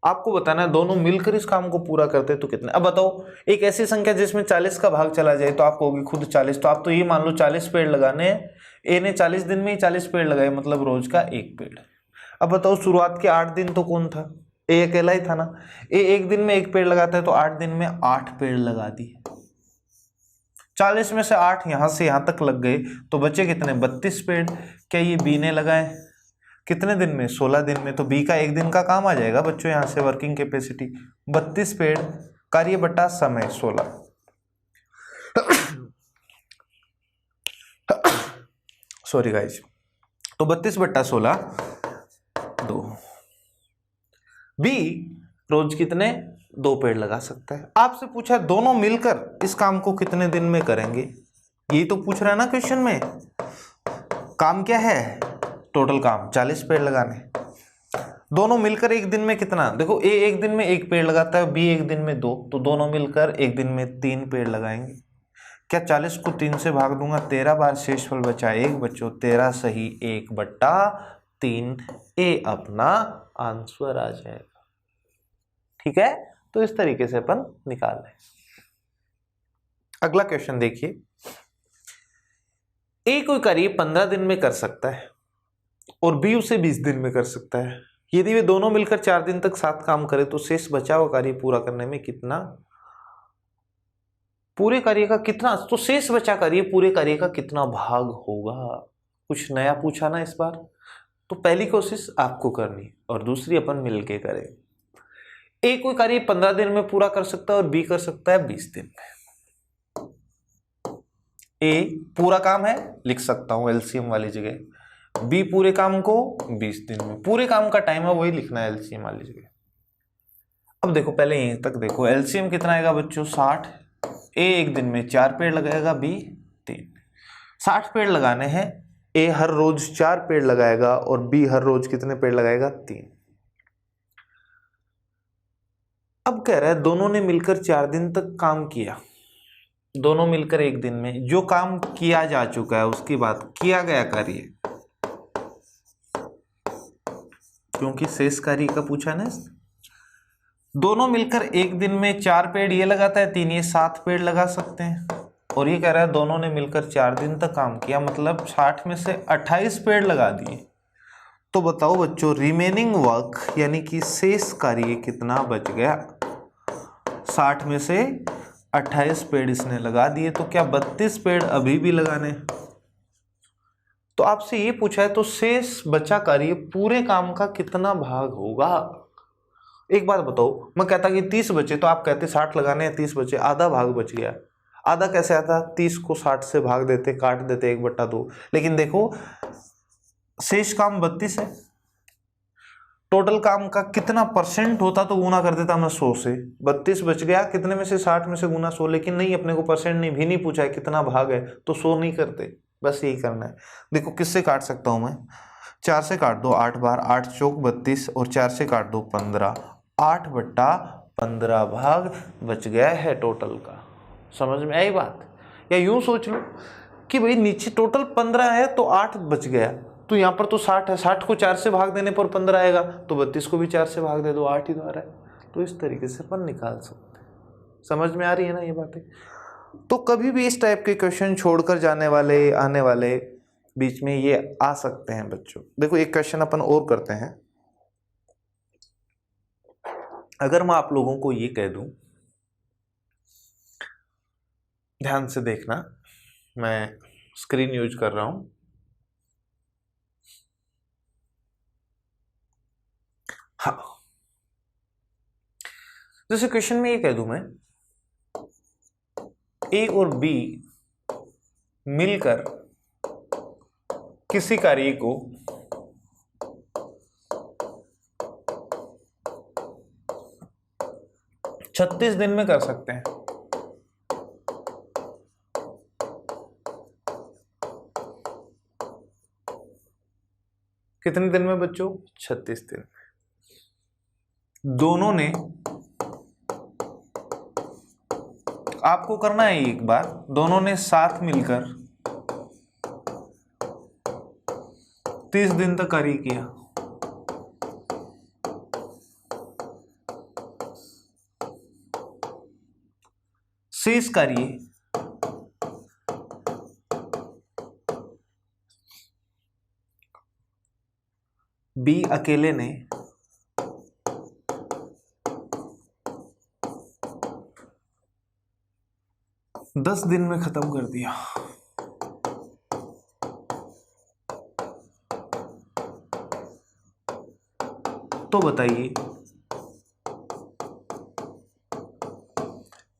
आपको बताना है दोनों मिलकर इस काम को पूरा करते हैं तो कितने। अब बताओ, एक ऐसी संख्या जिसमें 40 का भाग चला जाए, तो आप कहोगे खुद 40, तो आप तो ये मान लो 40 पेड़ लगाने हैं। ए ने 40 दिन में ही 40 पेड़ लगाए, मतलब रोज का 1 पेड़। अब बताओ शुरुआत के 8 दिन तो कौन था? ए अकेला ही था ना। ए 1 दिन में 1 पेड़ लगाता है, तो 8 दिन में 8 पेड़ लगा दिए। 40 में से 8 यहां से यहां तक लग गए, तो बचे कितने? 32 पेड़। क्या ये बी ने लगाए कितने दिन में? 16 दिन में। तो बी का 1 दिन का काम आ जाएगा बच्चों यहां से, वर्किंग कैपेसिटी 32 पेड़, कार्य बटा समय 16। Sorry guys. तो 32 बटा 16 2। बी रोज कितने? 2 पेड़ लगा सकता है। आपसे पूछा दोनों मिलकर इस काम को कितने दिन में करेंगे, यही तो पूछ रहा है ना क्वेश्चन में। काम क्या है, टोटल काम 40 पेड़ लगाने। दोनों मिलकर एक दिन में कितना, देखो ए एक दिन में 1 पेड़ लगाता है, बी एक दिन में 2, तो दोनों मिलकर एक दिन में 3 पेड़ लगाएंगे। क्या 40 को 3 से भाग दूंगा, 13 बार शेषफल बचा 1, बच्चों 13 सही 1/3, ए अपना आंसर आ जाएगा। ठीक है, तो इस तरीके से अपन निकाल लें। अगला क्वेश्चन देखिए, ए कोई कार्य 15 दिन में कर सकता है और बी उसे 20 दिन में कर सकता है। यदि वे दोनों मिलकर 4 दिन तक साथ काम करें तो शेष बचा हुआ कार्य पूरा करने में कितना, पूरे कार्य का कितना, तो शेष बचा कार्य पूरे कार्य का कितना भाग होगा। कुछ नया पूछा ना इस बार, तो पहली कोशिश आपको करनी और दूसरी अपन मिलके करें। ए कोई कार्य 15 दिन में पूरा कर सकता है और बी कर सकता है 20 दिन में। ए पूरा काम है, लिख सकता हूं एलसीएम वाली जगह, बी पूरे काम को 20 दिन में, पूरे काम का टाइम है वही लिखना है एलसीएम वाली जगह। अब देखो पहले यहीं तक देखो, एलसीएम कितना आएगा बच्चों 60। ए एक दिन में 4 पेड़ लगाएगा, बी 3। 60 पेड़ लगाने हैं, ए हर रोज 4 पेड़ लगाएगा और बी हर रोज कितने पेड़ लगाएगा, 3। अब कह रहा है दोनों ने मिलकर 4 दिन तक काम किया, दोनों मिलकर एक दिन में जो काम किया जा चुका है उसकी बात, किया गया कार्य, क्योंकि शेष कार्य का पूछा ना। दोनों मिलकर एक दिन में 4 पेड़ ये लगाता है, 3 ये 7 पेड़ लगा सकते हैं। और ये कह रहा है दोनों ने मिलकर 4 दिन तक काम किया, मतलब 60 में से 28 पेड़ लगा दिए। तो बताओ बच्चों रिमेनिंग वर्क यानी कि शेष कार्य कितना बच गया। 60 में से 28 पेड़ इसने लगा दिए, तो क्या 32 पेड़ अभी भी लगाने। तो आपसे ये पूछा है तो शेष बचा कार्य पूरे काम का कितना भाग होगा। एक बात बताओ, मैं कहता कि 30 बचे तो आप कहते 60 लगाने हैं, 30 बचे, आधा भाग बच गया। आधा कैसे आता, 30 को 60 से भाग देते, काट देते 1/2। लेकिन देखो शेष काम 32 है, टोटल काम का कितना परसेंट होता तो गुना कर देता मैं 100 से। 32 बच गया, कितने में से 60 में से गुना 100, लेकिन नहीं, अपने को परसेंट नहीं भी नहीं पूछा है कितना भाग है, तो 100 नहीं करते, बस यही करना है। देखो किससे काट सकता हूं मैं, 4 से काट दो 8 बार, 8 चौक 32 और 4 से काट दो 15, 8/15 भाग बच गया है टोटल का। समझ में आई बात। या यूं सोच लो कि भाई नीचे टोटल 15 है तो 8 बच गया, तो यहाँ पर तो 60 है, 60 को 4 से भाग देने पर 15 आएगा, तो 32 को भी 4 से भाग दे दो, 8 ही तो आ रहा है। तो इस तरीके से अपन निकाल सकते हैं। समझ में आ रही है ना ये बातें। तो कभी भी इस टाइप के क्वेश्चन छोड़कर जाने वाले, आने वाले बीच में ये आ सकते हैं बच्चों। देखो एक क्वेश्चन अपन और करते हैं। अगर मैं आप लोगों को ये कह दूं, ध्यान से देखना, मैं स्क्रीन यूज कर रहा हूं। हाँ, जैसे क्वेश्चन में ये कह दूं मैं, ए और बी मिलकर किसी कार्य को 36 दिन में कर सकते हैं। कितने दिन में बच्चों, 36 दिन। दोनों ने, आपको करना है एक बार, दोनों ने साथ मिलकर 30 दिन तक कार्य किया। शेष कार्य बी अकेले ने 10 दिन में खत्म कर दिया। तो बताइए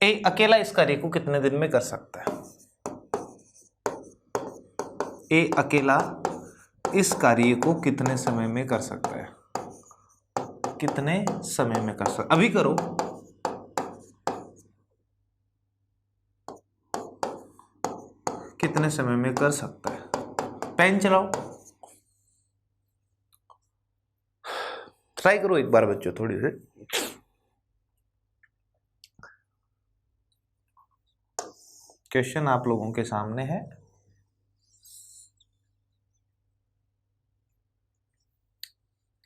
ए अकेला इस कार्य को कितने दिन में कर सकता है। ए अकेला इस कार्य को कितने समय में कर सकता है, कितने समय में कर सकता, अभी करो कितने समय में कर सकता है। पेन चलाओ, ट्राई करो एक बार बच्चों थोड़ी देर। क्वेश्चन आप लोगों के सामने है।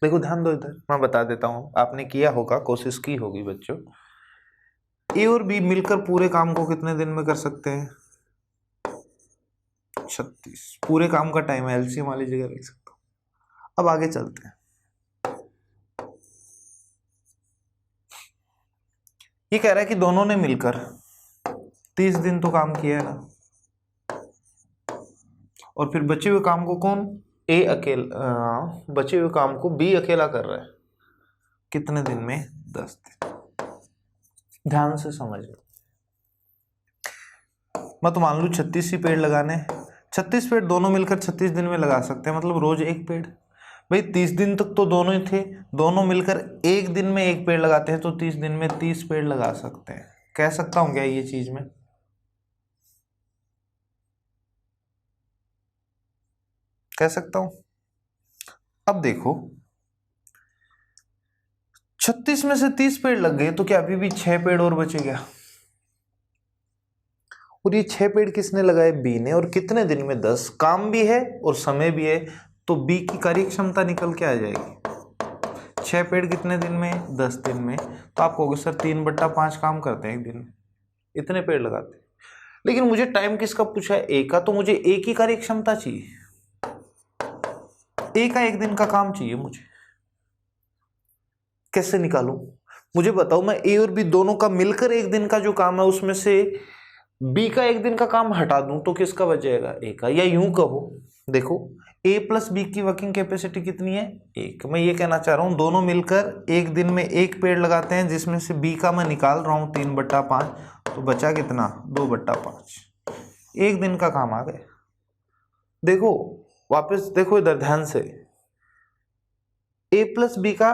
देखो ध्यान दो इधर, मैं बता देता हूं, आपने किया होगा, कोशिश की होगी बच्चों। ए और बी मिलकर पूरे काम को कितने दिन में कर सकते हैं? 36। पूरे काम का टाइम है, एलसीएम वाली जगह लिख सकता हूं। अब आगे चलते हैं। ये कह रहा है कि दोनों ने मिलकर 30 दिन तो काम किया है ना, और फिर बचे हुए काम को कौन, ए अकेला, बचे हुए काम को बी अकेला कर रहा है। कितने दिन में? 10 दिन। ध्यान से समझ लो, मैं तो मान लू 36 ही पेड़ लगाने, 36 पेड़ दोनों मिलकर 36 दिन में लगा सकते हैं, मतलब रोज एक पेड़। भाई 30 दिन तक तो दोनों ही थे, दोनों मिलकर एक दिन में एक पेड़ लगाते हैं, तो 30 दिन में 30 पेड़ लगा सकते हैं। कह सकता हूं क्या ये चीज में? कह सकता हूं। अब देखो 36 में से 30 पेड़ लग गए, तो क्या अभी भी 6 पेड़ और बचे क्या? और ये 6 पेड़ किसने लगाए? बी ने। और कितने दिन में? 10। काम भी है और समय भी है, तो बी की कार्य क्षमता निकल के आ जाएगी। 6 पेड़ कितने दिन में? 10 दिन में। तो आप कहोगे सर 3/5 काम करते हैं एक दिन में, इतने पेड़ लगाते हैं। लेकिन मुझे टाइम किसका पूछा है? ए का, तो मुझे ए की कार्य क्षमता चाहिए, ए का एक दिन का काम चाहिए मुझे। कैसे निकालूं? मुझे बताओ, मैं ए और बी दोनों का मिलकर एक दिन का जो काम है उसमें से बी का एक दिन का काम हटा दूं तो किसका बच जाएगा? ए का। या यूं कहो, देखो ए प्लस बी की वर्किंग कैपेसिटी कितनी है? 1। मैं ये कहना चाह रहा हूं दोनों मिलकर एक दिन में एक पेड़ लगाते हैं, जिसमें से बी का मैं निकाल रहा हूं 3/5, तो बचा कितना? 2/5। एक दिन का काम आ गया। देखो वापस देखो इधर ध्यान से, ए प्लस बी का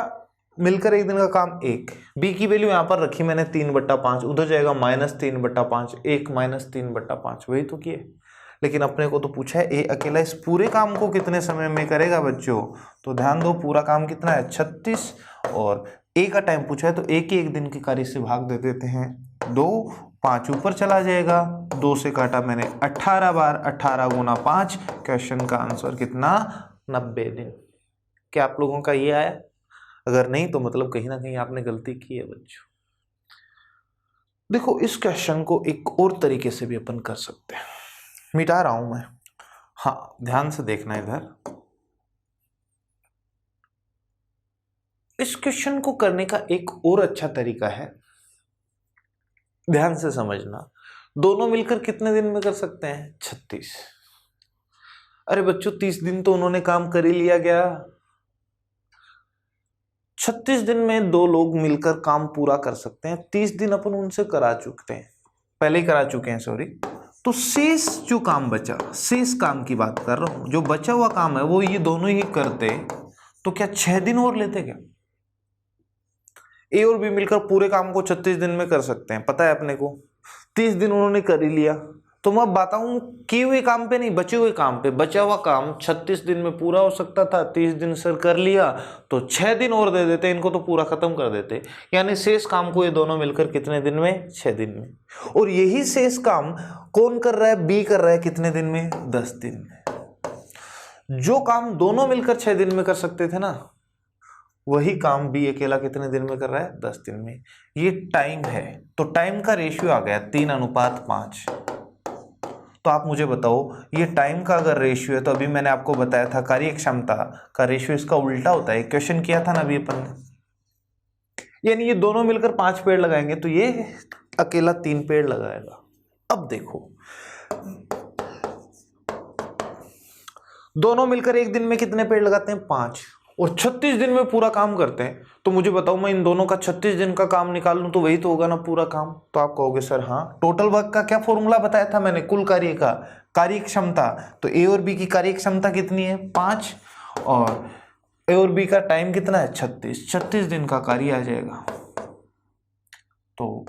मिलकर एक दिन का काम 1, बी की वैल्यू यहां पर रखी मैंने 3/5, उधर जाएगा -3/5, 1 -3/5, वही तो किए। लेकिन अपने को तो पूछा है ए अकेला इस पूरे काम को कितने समय में करेगा बच्चों? तो ध्यान दो, पूरा काम कितना है? 36, और ए का टाइम पूछा है, तो ए के एक दिन के कार्य से भाग दे देते हैं 2, 5 ऊपर चला जाएगा, 2 से काटा मैंने 18 बार, 18 गुना 5, क्वेश्चन का आंसर कितना? 90 दिन। क्या आप लोगों का ये आया? अगर नहीं तो मतलब कहीं ना कहीं आपने गलती की है बच्चों। देखो इस क्वेश्चन को एक और तरीके से भी अपन कर सकते हैं, मिटा रहा हूं मैं। हाँ ध्यान से देखना इधर, इस क्वेश्चन को करने का एक और अच्छा तरीका है, ध्यान से समझना। दोनों मिलकर कितने दिन में कर सकते हैं? 36। अरे बच्चों 30 दिन तो उन्होंने काम कर ही लिया गया, 36 दिन में 2 लोग मिलकर काम पूरा कर सकते हैं। 30 दिन अपन उनसे करा चुके हैं, पहले ही करा चुके हैं, सॉरी। तो शेष जो काम बचा, शेष काम की बात कर रहा हूं, जो बचा हुआ काम है वो ये दोनों ही करते, तो क्या 6 दिन और लेते क्या? ए और बी मिलकर पूरे काम को 36 दिन में कर सकते हैं, पता है अपने को। 30 दिन उन्होंने कर ही लिया, तो मैं बताऊं किए हुए काम पे नहीं, बचे हुए काम पे। बचा हुआ काम 36 दिन में पूरा हो सकता था, 30 दिन सर कर लिया, तो 6 दिन और दे देते, इनको तो पूरा खत्म कर देते। यानी शेष काम को ये दोनों मिलकर कितने दिन में? 6 दिन में। और यही शेष काम कौन कर रहा है? बी कर रहा है। कितने दिन में? 10 दिन में। जो काम दोनों मिलकर 6 दिन में कर सकते थे ना, वही काम बी अकेला कितने दिन में कर रहा है? 10 दिन में। ये टाइम है, तो टाइम का रेशियो आ गया 3:5। तो आप मुझे बताओ, ये टाइम का अगर रेशियो है, तो अभी मैंने आपको बताया था कार्य क्षमता का रेशियो इसका उल्टा होता है। क्वेश्चन किया था ना अभी अपन ने। यानी ये दोनों मिलकर 5 पेड़ लगाएंगे, तो ये अकेला 3 पेड़ लगाएगा। अब देखो दोनों मिलकर एक दिन में कितने पेड़ लगाते हैं? 5, और 36 दिन में पूरा काम करते हैं। तो मुझे बताओ, मैं इन दोनों का 36 दिन का काम निकाल लूं तो वही तो होगा ना पूरा काम। तो आप कहोगे सर हाँ, टोटल वर्क का क्या फॉर्मूला बताया था मैंने? कुल कार्य का कार्य क्षमता। तो ए और बी की कार्य क्षमता कितनी है? 5, और ए और बी का टाइम कितना है? 36। 36 दिन का कार्य आ जाएगा। तो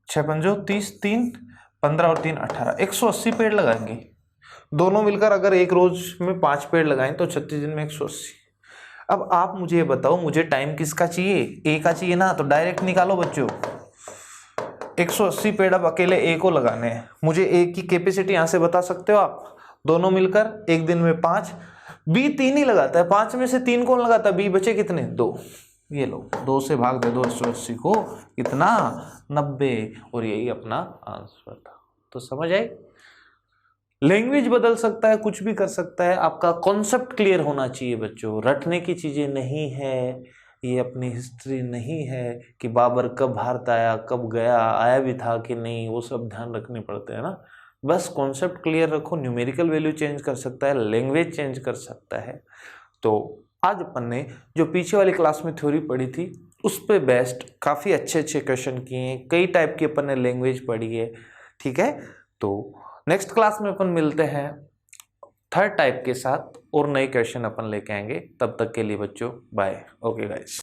6 पंजो 30, 3 15 और 3 18, 180 पेड़ लगाएंगे। दोनों मिलकर अगर एक रोज में 5 पेड़ लगाएं तो 36 दिन में 180। अब आप मुझे ये बताओ, मुझे टाइम किसका चाहिए, ए का चाहिए ना, तो डायरेक्ट निकालो बच्चों। 180 पेड़ अब अकेले ए को लगाने हैं। मुझे ए की कैपेसिटी यहां से बता सकते हो आप, दोनों मिलकर एक दिन में 5, बी 3 ही लगाता है, 5 में से 3 कौन लगाता है, बी बचे कितने, 2। ये लो 2 से भाग दे दो 180 को, कितना 90, और यही अपना आंसर था। तो समझ आए, लैंग्वेज बदल सकता है, कुछ भी कर सकता है, आपका कॉन्सेप्ट क्लियर होना चाहिए बच्चों। रटने की चीजें नहीं है, ये अपनी हिस्ट्री नहीं है कि बाबर कब भारत आया, कब गया, आया भी था कि नहीं, वो सब ध्यान रखने पड़ते हैं ना। बस कॉन्सेप्ट क्लियर रखो, न्यूमेरिकल वैल्यू चेंज कर सकता है, लैंग्वेज चेंज कर सकता है। तो आज अपन ने जो पीछे वाली क्लास में थ्योरी पढ़ी थी उस पे बेस्ड काफ़ी अच्छे क्वेश्चन किए हैं, कई टाइप की अपन ने लैंग्वेज पढ़ी है, ठीक है। तो नेक्स्ट क्लास में अपन मिलते हैं 3rd टाइप के साथ और नए क्वेश्चन अपन लेके आएंगे। तब तक के लिए बच्चों बाय। Okay guys.